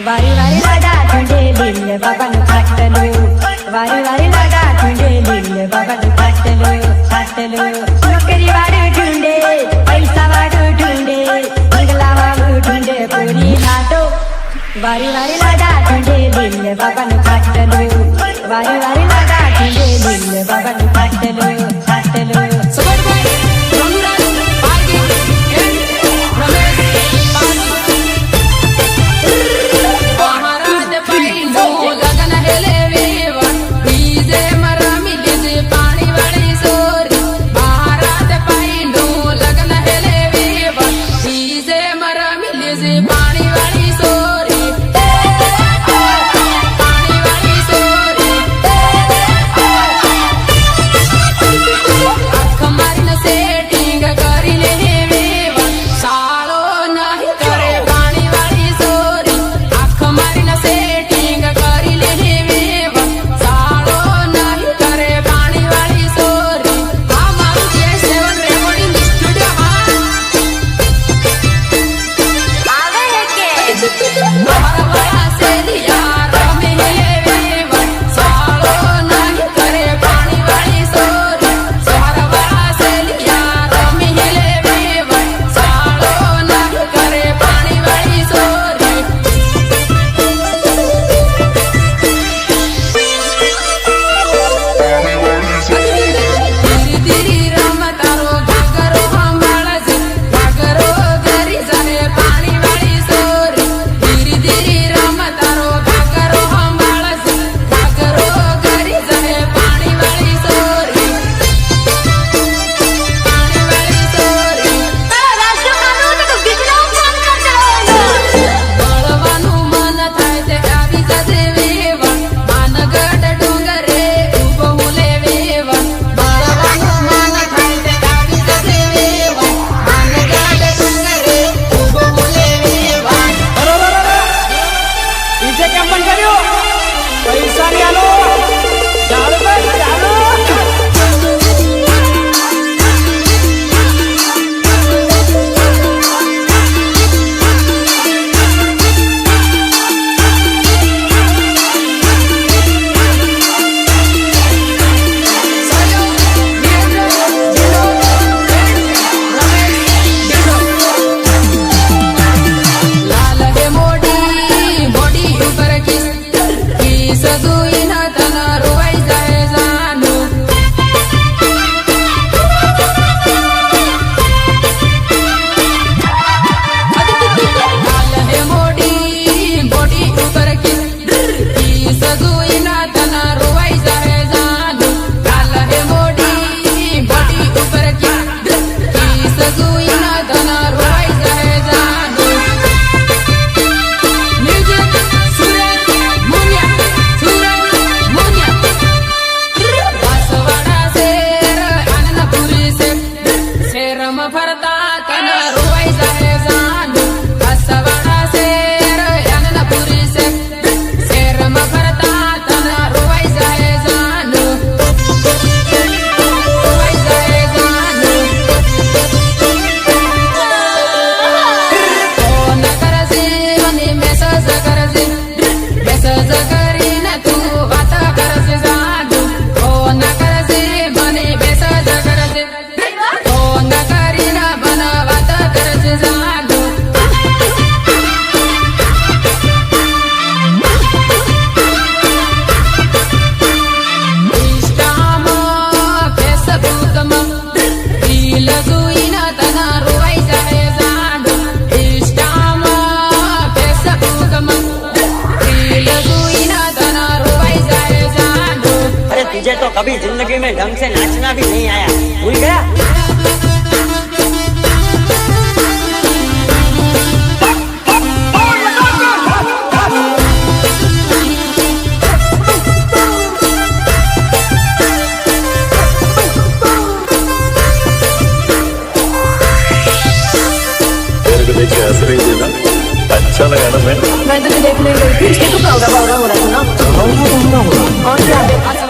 वारी वारी लाडा ठुंडे लिल बाबा नु खाटलो वारी वारी लाडा ठुंडे लिल बाबा नु खाटलो खाटलो नौकरी वाडू ठुंडे पैसा वाडू ठुंडे बंगला वाडू ठुंडे पूरी नाटो वारी वारी लाडा ठुंडे लिल बाबा नु खाटलो वारी वारी लाडा ठुंडे लिल बाबा नु खाटलो खाटलो तुझे तो कभी जिंदगी में ढंग से नाचना भी नहीं आया, भूल गया? तेरे को देख के हंस रही थी ना, अच्छा लगा ना? मैं तुझे देखने गई थी, इसके तो पाउडर हो रहा था ना। और क्या